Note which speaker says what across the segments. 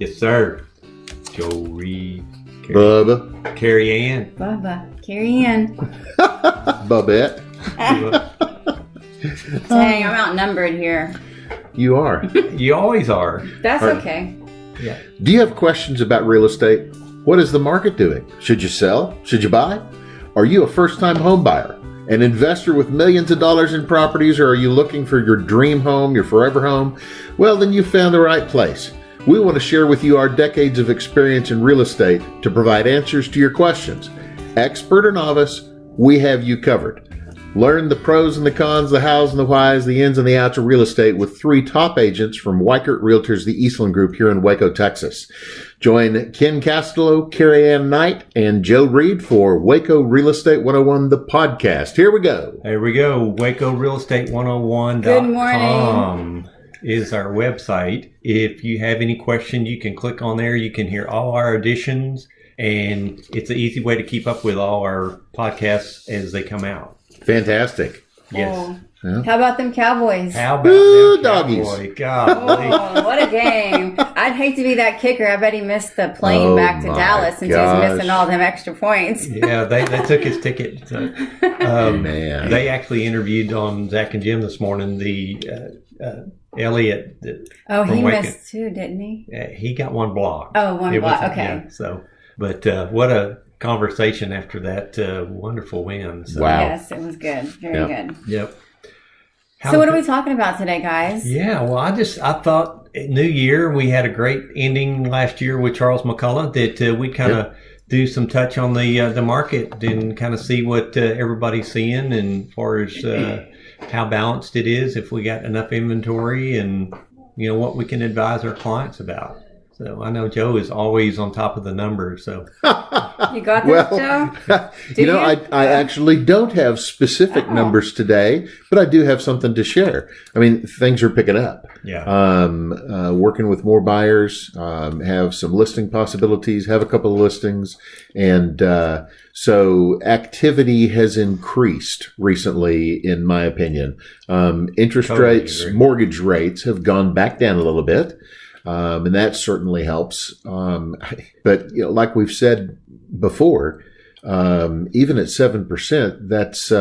Speaker 1: Yes, sir. Joe Reed.
Speaker 2: Bubba.
Speaker 1: Carrie Ann.
Speaker 3: Bubba. Carrie Ann.
Speaker 2: Bubette.
Speaker 3: Dang, I'm outnumbered here.
Speaker 2: You are.
Speaker 1: You always are.
Speaker 3: That's
Speaker 2: Right.
Speaker 3: okay.
Speaker 1: Yeah.
Speaker 2: Do you have questions about real estate? What is the market doing? Should you sell? Should you buy? Are you a first-time home buyer? An investor with millions of dollars in properties, or are you looking for your dream home, your forever home? Well, then you found the right place. We want to share with you our decades of experience in real estate to provide answers to your questions. Expert or novice, we have you covered. Learn the pros and the cons, the hows and the whys, the ins and the outs of real estate with 3 top agents from Weichert Realtors, the Eastland Group here in Waco, Texas. Join Ken Castello, Carrie Ann Knight, and Joe Reed for Waco Real Estate 101, the podcast. Here we go.
Speaker 1: There we go. Waco Real Estate 101.com
Speaker 3: Good morning.
Speaker 1: is our website. If you have any question, you can click on there. You can hear all our editions, and it's an easy way to keep up with all our podcasts as they come out.
Speaker 2: Fantastic.
Speaker 1: Yes.
Speaker 3: Oh.
Speaker 2: Yeah.
Speaker 3: How about them Cowboys?
Speaker 1: How about
Speaker 2: Ooh,
Speaker 1: them
Speaker 2: doggies.
Speaker 1: Cowboy? Golly.
Speaker 3: Oh, what a game. I'd hate to be that kicker. I bet he missed the plane
Speaker 2: Oh,
Speaker 3: back to
Speaker 2: my
Speaker 3: Dallas since
Speaker 2: gosh.
Speaker 3: he was missing all them extra points.
Speaker 1: Yeah, they took his ticket. So,
Speaker 2: Man.
Speaker 1: They actually interviewed on Zach and Jim this morning the Elliot.
Speaker 3: Oh,
Speaker 1: from
Speaker 3: he
Speaker 1: Waco.
Speaker 3: missed too, didn't he?
Speaker 1: He got one block.
Speaker 3: Oh, one
Speaker 1: It
Speaker 3: block.
Speaker 1: wasn't-
Speaker 3: Okay.
Speaker 1: yeah, so, but what a conversation after that wonderful win. So,
Speaker 2: Wow.
Speaker 3: Yes, it was good. Very
Speaker 2: Yeah.
Speaker 3: good.
Speaker 1: Yep.
Speaker 3: So what are we talking about today, guys?
Speaker 1: Yeah, well, I thought New Year, we had a great ending last year with Charles McCullough that we kind of do some touch on the market and kind of see what everybody's seeing and as far as how balanced it is, if we got enough inventory and, what we can advise our clients about. So I know Joe is always on top of the numbers. So
Speaker 3: You got this, Joe? Do you?
Speaker 2: I actually don't have specific numbers today, but I do have something to share. I mean, things are picking up.
Speaker 1: yeah,
Speaker 2: Working with more buyers, have some listing possibilities, have a couple of listings. And so activity has increased recently, in my opinion. Interest
Speaker 1: Totally
Speaker 2: rates,
Speaker 1: agree.
Speaker 2: mortgage rates have gone back down a little bit. And that certainly helps. But like we've said before, even at 7%, that's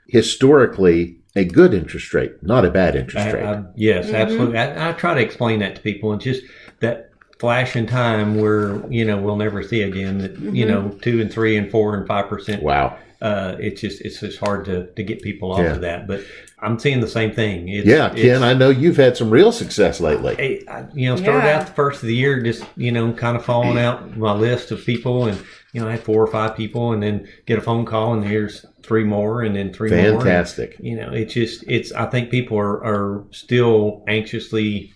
Speaker 2: historically a good interest rate, not a bad interest rate.
Speaker 1: yes, absolutely. I try to explain that to people, and just that flash in time where we'll never see again. That 2 and 3 and 4 and 5%.
Speaker 2: Wow.
Speaker 1: It's just hard to get people off
Speaker 2: Yeah.
Speaker 1: of that. But I'm seeing the same thing.
Speaker 2: Ken, I know you've had some real success lately.
Speaker 1: Started out the first of the year just kind of falling out my list of people, and I had 4 or 5 people, and then get a phone call, and here's 3 more, and then 3 more.
Speaker 2: Fantastic.
Speaker 1: And, I think people are still anxiously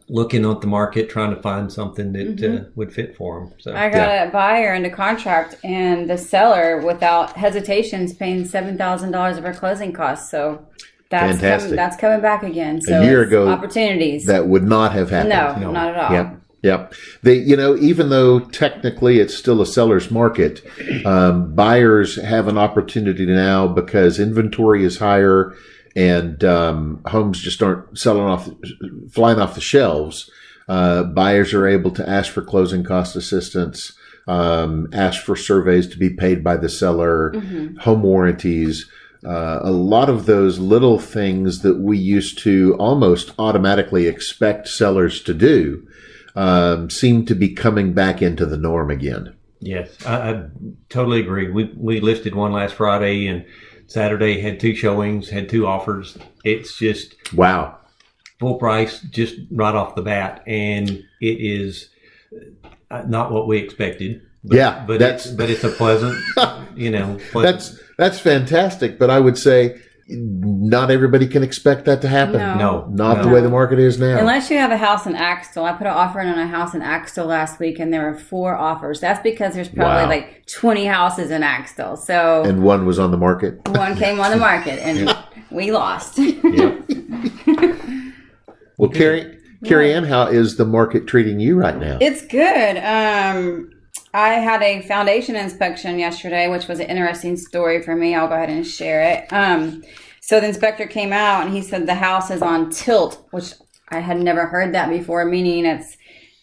Speaker 1: looking at the market, trying to find something that would fit for them. So
Speaker 3: I got a buyer under contract, and the seller, without hesitations, paying $7,000 of her closing costs. So that's
Speaker 2: Fantastic.
Speaker 3: that's coming back again. So
Speaker 2: A year
Speaker 3: it's
Speaker 2: ago,
Speaker 3: opportunities.
Speaker 2: That would not have happened.
Speaker 3: No, not at all.
Speaker 2: Yep. Even though technically it's still a seller's market, buyers have an opportunity now because inventory is higher and homes just aren't flying off the shelves. Buyers are able to ask for closing cost assistance, ask for surveys to be paid by the seller, home warranties. A lot of those little things that we used to almost automatically expect sellers to do seem to be coming back into the norm again.
Speaker 1: Yes, I totally agree. We listed one last Friday, and Saturday had 2 showings, had 2 offers. It's just
Speaker 2: Wow.
Speaker 1: full price, just right off the bat, and it is not what we expected. But, but it's a pleasant, pleasant.
Speaker 2: That's fantastic, but I would say not everybody can expect that to happen.
Speaker 1: No.
Speaker 2: Not the way the market is now.
Speaker 3: Unless you have a house in Axtell. I put an offer in on a house in Axtell last week, and there were 4 offers. That's because there's probably
Speaker 2: Wow.
Speaker 3: like 20 houses in Axtell. So
Speaker 2: And one was on the market.
Speaker 3: one came on the market, and we lost.
Speaker 1: Yep.
Speaker 2: Well, Carrie Ann, how is the market treating you right now?
Speaker 3: It's good. I had a foundation inspection yesterday, which was an interesting story for me. I'll go ahead and share it. So the inspector came out and he said the house is on tilt, which I had never heard that before, meaning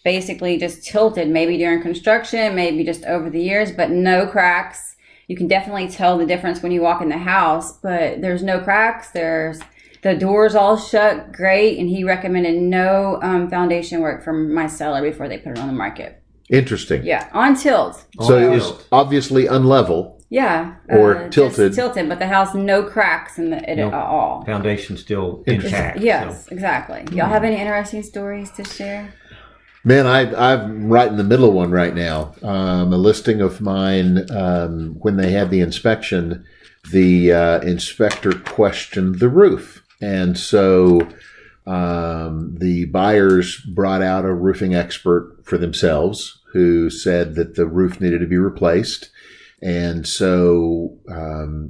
Speaker 3: basically just tilted, maybe during construction, maybe just over the years, but no cracks. You can definitely tell the difference when you walk in the house, but there's no cracks. The doors all shut great, and he recommended no foundation work from my seller before they put it on the market.
Speaker 2: Interesting.
Speaker 3: Yeah, on tilt.
Speaker 2: So it was obviously unlevel.
Speaker 3: Yeah.
Speaker 2: Or tilted.
Speaker 3: Just tilted, but the house, no cracks in it at all.
Speaker 1: Foundation still intact.
Speaker 3: Yes, exactly. Y'all have any interesting stories to share?
Speaker 2: Man, I'm right in the middle of one right now. A listing of mine, when they had the inspection, the inspector questioned the roof. And so the buyers brought out a roofing expert for themselves who said that the roof needed to be replaced. And so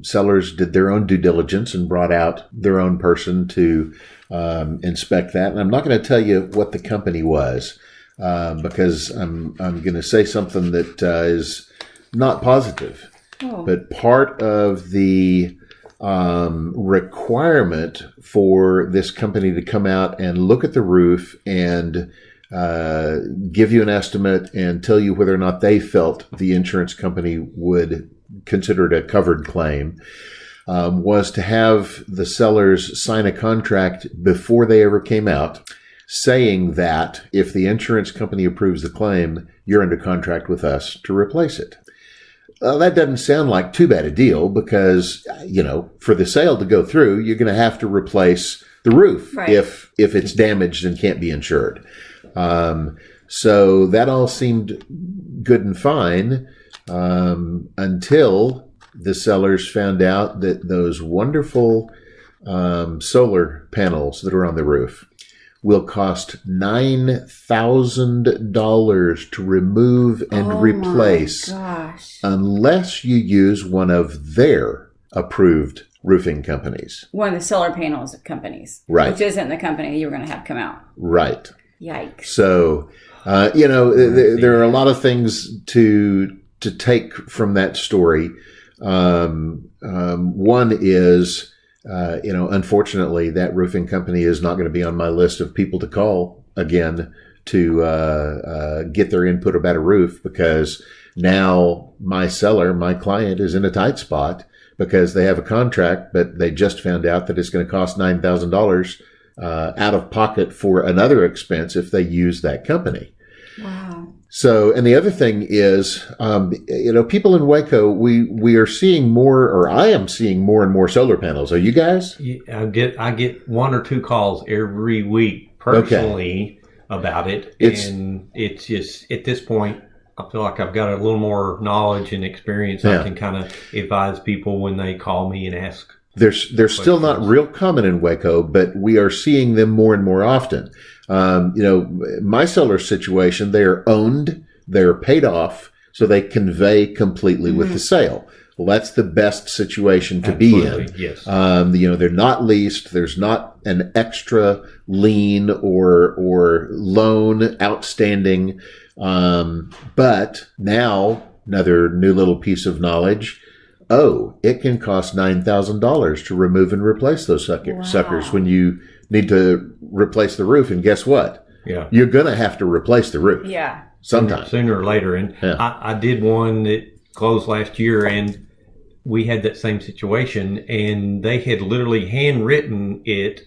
Speaker 2: sellers did their own due diligence and brought out their own person to inspect that. And I'm not going to tell you what the company was because I'm going to say something that is not positive.
Speaker 3: Oh.
Speaker 2: But part of the requirement for this company to come out and look at the roof and give you an estimate and tell you whether or not they felt the insurance company would consider it a covered claim was to have the sellers sign a contract before they ever came out saying that if the insurance company approves the claim, you're under contract with us to replace it. That doesn't sound like too bad a deal because, for the sale to go through, you're going to have to replace the roof if it's damaged and can't be insured. So that all seemed good and fine until the sellers found out that those wonderful solar panels that are on the roof will cost $9,000 to remove and replace unless you use one of their approved roofing companies.
Speaker 3: One of the solar panels companies.
Speaker 2: Right.
Speaker 3: Which isn't the company you were going to have come out.
Speaker 2: Right.
Speaker 3: Yikes.
Speaker 2: So, there are a lot of things to take from that story. One is, unfortunately, that roofing company is not going to be on my list of people to call again to get their input about a roof because now my seller, my client, is in a tight spot because they have a contract, but they just found out that it's going to cost $9,000 out of pocket for another expense if they use that company.
Speaker 3: Wow.
Speaker 2: So, and the other thing is, people in Waco, we are seeing more, or I am seeing more and more solar panels. Are you guys?
Speaker 1: I get one or two calls every week personally about it. And it's just, at this point, I feel like I've got a little more knowledge and experience. I can kind of advise people when they call me and ask.
Speaker 2: They're still not real common in Waco, but we are seeing them more and more often. My seller situation, they are owned, they're paid off, so they convey completely with the sale. Well, that's the best situation to be in.
Speaker 1: Yes.
Speaker 2: They're not leased. There's not an extra lien or loan outstanding. But now, another new little piece of knowledge. Oh, it can cost $9,000 to remove and replace those suckers when you need to replace the roof. And guess what?
Speaker 1: Yeah.
Speaker 2: You're going to have to replace the roof.
Speaker 3: Yeah.
Speaker 2: Sometime.
Speaker 1: Sooner or later. And I did one that closed last year, and we had that same situation, and they had literally handwritten it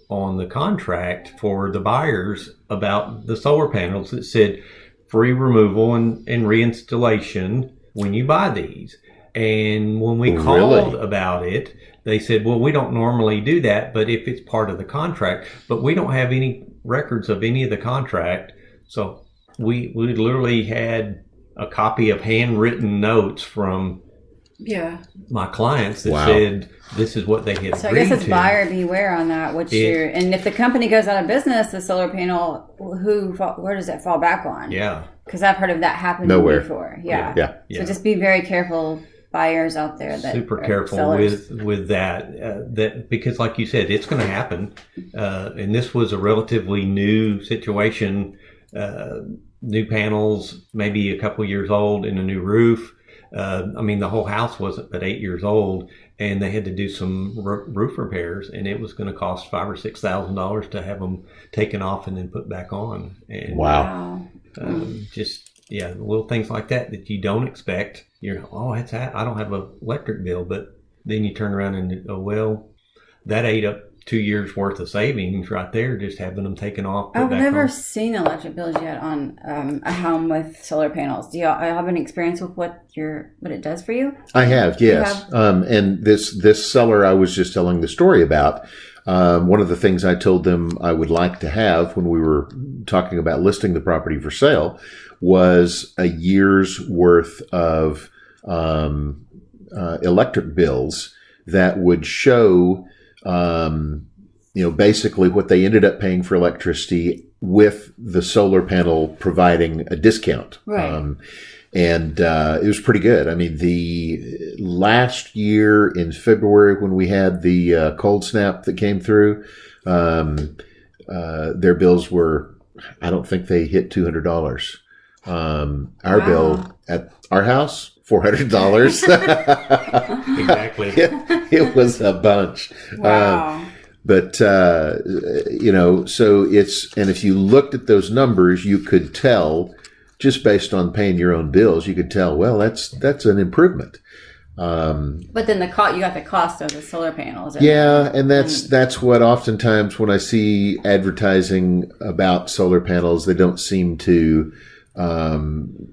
Speaker 1: on the contract for the buyers about the solar panels that said free removal and reinstallation when you buy these. And when we called about it, they said, well, we don't normally do that, but if it's part of the contract, but we don't have any records of any of the contract. So we literally had a copy of handwritten notes from my clients that said this is what they had agreed to.
Speaker 3: So I guess it's buyer beware on that. And if the company goes out of business, the solar panel, where does it fall back on?
Speaker 1: Yeah.
Speaker 3: Because I've heard of that happening before. Yeah. So just be very careful, buyers out there.
Speaker 1: Super careful with that because, like you said, it's going to happen. And this was a relatively new situation. New panels, maybe a couple years old, and a new roof. I mean, the whole house wasn't but 8 years old, and they had to do some roof repairs, and it was going to cost $5,000 or $6,000 to have them taken off and then put back on. And
Speaker 2: Wow.
Speaker 1: just little things like that you don't expect. You're I don't have an electric bill, but then you turn around and go, well, that ate up 2 years worth of savings right there, just having them taken off.
Speaker 3: I've never seen electric bills yet on a home with solar panels. Do y'all have an experience with what it does for you?
Speaker 2: I have, yes. And this seller I was just telling the story about, one of the things I told them I would like to have when we were talking about listing the property for sale was a year's worth of electric bills that would show basically what they ended up paying for electricity with the solar panel providing a discount.
Speaker 3: Right.
Speaker 2: And it was pretty good. I mean, the last year in February when we had the cold snap that came through, their bills were, I don't think they hit $200. Our bill at our house, $400.
Speaker 1: Exactly.
Speaker 2: It was a bunch.
Speaker 3: Wow.
Speaker 2: But, so and if you looked at those numbers, you could tell, just based on paying your own bills, you could tell, well, that's an improvement.
Speaker 3: But then you got the cost of the solar panels.
Speaker 2: Yeah, and that's what oftentimes when I see advertising about solar panels, they don't seem to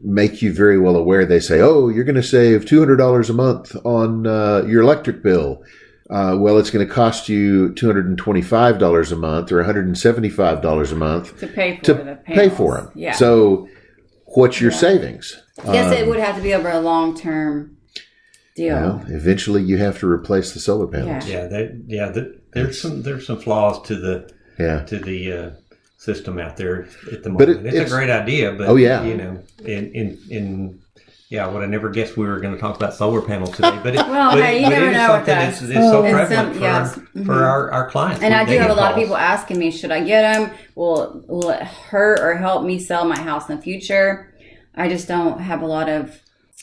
Speaker 2: make you very well aware. They say, oh, you're going to save $200 a month on your electric bill. Well, it's going to cost you $225 a month or $175 a month
Speaker 3: to pay for the panels.
Speaker 2: Pay for them.
Speaker 3: Yeah.
Speaker 2: So what's your savings?
Speaker 3: I guess it would have to be over a long-term deal.
Speaker 2: Well, eventually you have to replace the solar panels.
Speaker 1: There's some flaws to the system out there at the moment.
Speaker 2: But
Speaker 1: it's a great idea, but I would have never guessed we were going to talk about solar panels today. But
Speaker 3: you never know what
Speaker 1: it's so prevalent for our clients.
Speaker 3: And I do have a lot of people asking me, should I get them? Will it hurt or help me sell my house in the future? I just don't have a lot of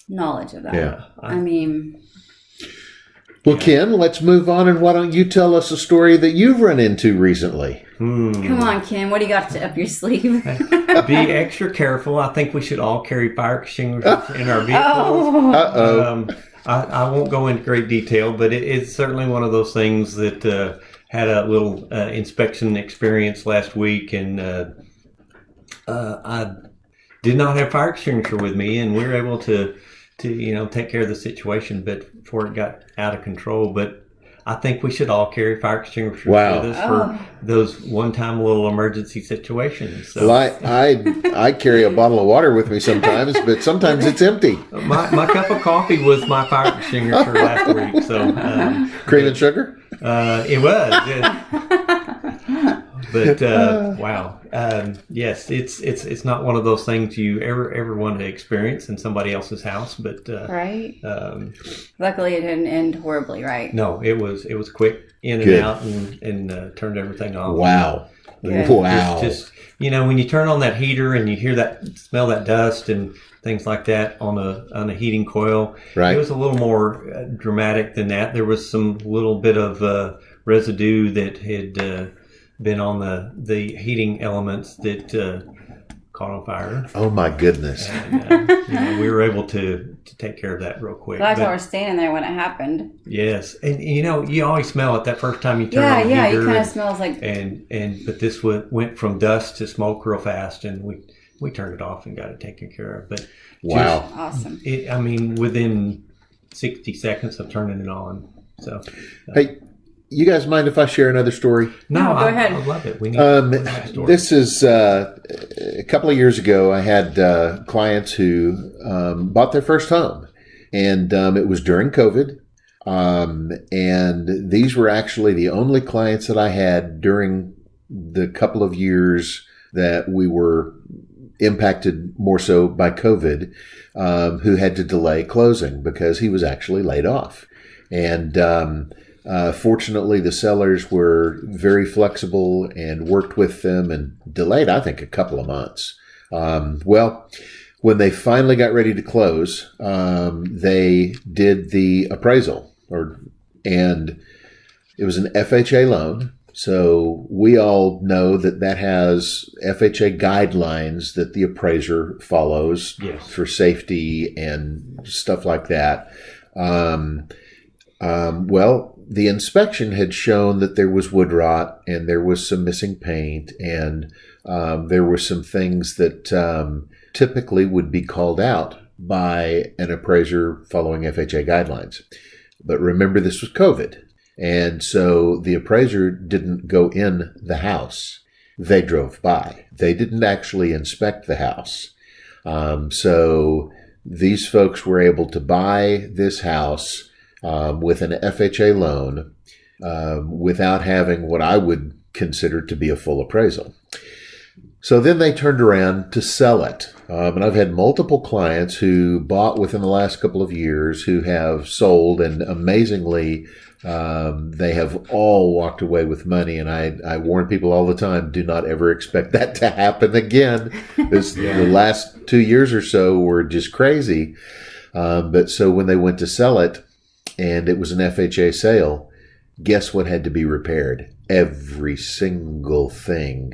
Speaker 3: knowledge of that.
Speaker 2: Yeah. Well, Ken, let's move on, and why don't you tell us a story that you've run into recently?
Speaker 3: Come on, Ken. What do you got up your sleeve?
Speaker 1: Be extra careful. I think we should all carry fire extinguishers in our vehicles.
Speaker 3: Oh.
Speaker 2: Uh-oh.
Speaker 1: I won't go into great detail, but it's certainly one of those things that had a little inspection experience last week, and I did not have fire extinguisher with me, and we were able to take care of the situation, but before it got out of control. But I think we should all carry fire extinguishers with us for those one-time little emergency situations. So,
Speaker 2: well, I carry a bottle of water with me sometimes, but sometimes it's empty.
Speaker 1: My cup of coffee was my fire extinguisher last week. So
Speaker 2: cream and sugar?
Speaker 1: It was. But wow, yes, it's not one of those things you ever want to experience in somebody else's house. But
Speaker 3: right. Luckily, it didn't end horribly, right?
Speaker 1: No, it was quick in and out and turned everything off.
Speaker 2: Wow,
Speaker 3: Good.
Speaker 2: wow.
Speaker 1: Just when you turn on that heater and you hear smell that dust and things like that on a heating coil,
Speaker 2: right.
Speaker 1: It was a little more dramatic than that. There was some little bit of residue that had been on the heating elements that caught on fire.
Speaker 2: Oh my goodness!
Speaker 1: And, we were able to take care of that real quick.
Speaker 3: Glad I was standing there when it happened.
Speaker 1: Yes, and you always smell it that first time you turn on the heater.
Speaker 3: Yeah, it kind of smells like.
Speaker 1: But this went from dust to smoke real fast, and we turned it off and got it taken care of. But
Speaker 2: wow,
Speaker 3: awesome!
Speaker 1: Within 60 seconds of turning it on. So
Speaker 2: hey. You guys mind if I share another story?
Speaker 3: No, go ahead.
Speaker 1: I love it. We need a story.
Speaker 2: This is a couple of years ago. I had clients who bought their first home, and it was during COVID. And these were actually the only clients that I had during the couple of years that we were impacted more so by COVID, who had to delay closing because he was actually laid off. And fortunately, the sellers were very flexible and worked with them and delayed, I think, a couple of months. Well, When they finally got ready to close, they did the appraisal, and it was an FHA loan. So we all know that has FHA guidelines that the appraiser follows for safety and stuff like that. Well, the inspection had shown that there was wood rot and there was some missing paint, and there were some things that typically would be called out by an appraiser following FHA guidelines. But remember, this was COVID. And so the appraiser didn't go in the house. They drove by. They didn't actually inspect the house. So these folks were able to buy this house with an FHA loan without having what I would consider to be a full appraisal. So then they turned around to sell it. And I've had multiple clients who bought within the last couple of years who have sold, and amazingly, they have all walked away with money. And I warn people all the time, do not ever expect that to happen again. The last 2 years or so were just crazy. But so when they went to sell it and it was an FHA sale, guess what had to be repaired? Every single thing,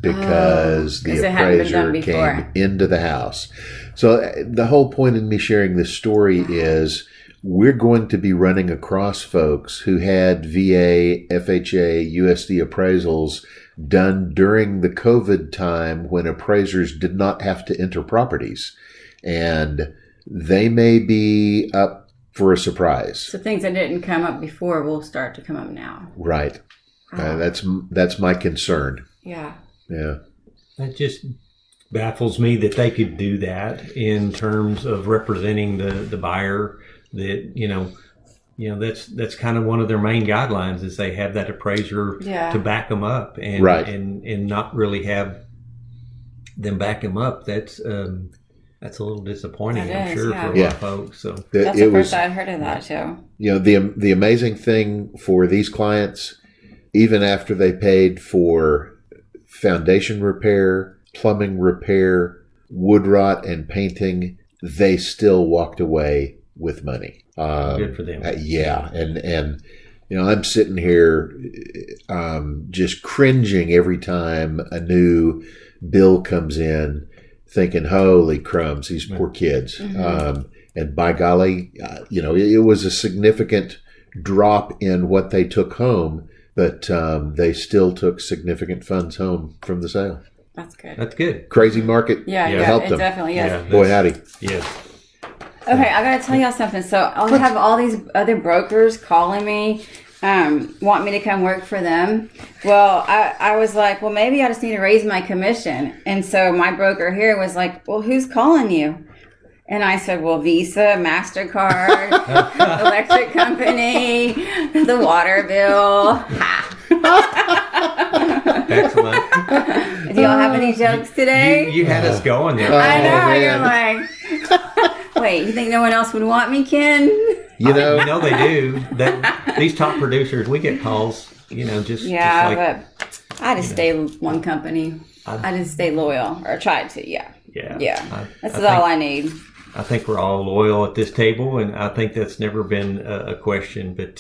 Speaker 2: because the appraiser came into the house. So the whole point in me sharing this story is we're going to be running across folks who had VA, FHA, USD appraisals done during the COVID time when appraisers did not have to enter properties. And they may be up for a surprise.
Speaker 3: So things that didn't come up before will start to come up now.
Speaker 2: Right. That's my concern.
Speaker 3: Yeah.
Speaker 2: Yeah.
Speaker 1: That just baffles me that they could do that in terms of representing the buyer. That that's kind of one of their main guidelines is they have that appraiser to back them up, and and not really have them back them up. That's a little disappointing, I'm sure, for a lot of folks. So
Speaker 3: that's the first I'd heard of that too.
Speaker 2: The amazing thing for these clients, even after they paid for foundation repair, plumbing repair, wood rot, and painting, they still walked away with money.
Speaker 1: Good for them.
Speaker 2: And I'm sitting here just cringing every time a new bill comes in, thinking, holy crumbs, these poor kids. And by golly, it was a significant drop in what they took home, but they still took significant funds home from the sale.
Speaker 3: That's good.
Speaker 1: That's good.
Speaker 2: Crazy market. Helped them.
Speaker 3: Definitely, yes.
Speaker 2: Boy, howdy.
Speaker 1: Yes.
Speaker 3: Okay, I got to tell y'all something. So I'll have all these other brokers calling me, want me to come work for them. Well, I was like, well, maybe I just need to raise my commission. And so my broker here was like, well, who's calling you? And I said, well, Visa, MasterCard, electric company, the water bill.
Speaker 1: Excellent.
Speaker 3: Do y'all have any jokes today?
Speaker 1: You had us going there.
Speaker 3: I know. You're like... Wait, you think no one else would want me, Ken?
Speaker 1: They do. These top producers, we get calls. Just like,
Speaker 3: but I just stay one company. I just stay loyal, or try to. Yeah. That's all I need.
Speaker 1: I think we're all loyal at this table, and I think that's never been a question. But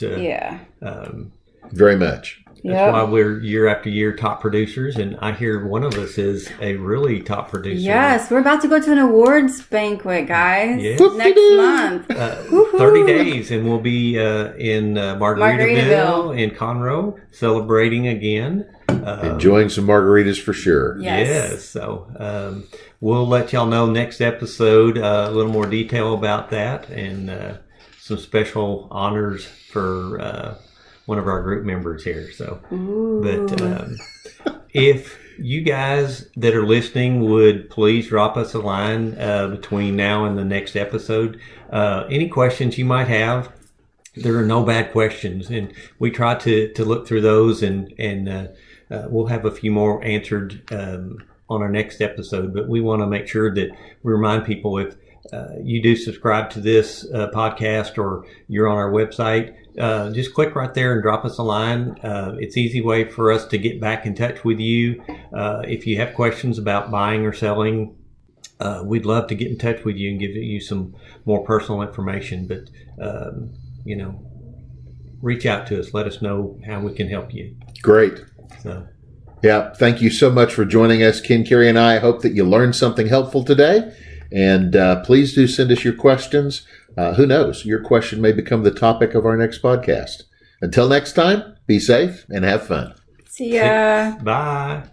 Speaker 2: very much.
Speaker 1: That's why we're year after year top producers, and I hear one of us is a really top producer.
Speaker 3: Yes, we're about to go to an awards banquet, guys. Yes. Next month.
Speaker 1: 30 days, and we'll be in Margaritaville in Conroe, celebrating again.
Speaker 2: Enjoying some margaritas for sure.
Speaker 1: Yes. So we'll let y'all know next episode a little more detail about that, and some special honors for one of our group members here. So, but if you guys that are listening would please drop us a line between now and the next episode. Any questions you might have, there are no bad questions, and we try to look through those, and we'll have a few more answered on our next episode. But we want to make sure that we remind people, if you do subscribe to this podcast or you're on our website, just click right there and drop us a line. It's an easy way for us to get back in touch with you. If you have questions about buying or selling, we'd love to get in touch with you and give you some more personal information. But, reach out to us. Let us know how we can help you.
Speaker 2: Great.
Speaker 1: So,
Speaker 2: yeah, thank you so much for joining us, Ken, Carrie, and I hope that you learned something helpful today. And please do send us your questions. Who knows? Your question may become the topic of our next podcast. Until next time, be safe and have fun.
Speaker 3: See ya.
Speaker 1: Bye.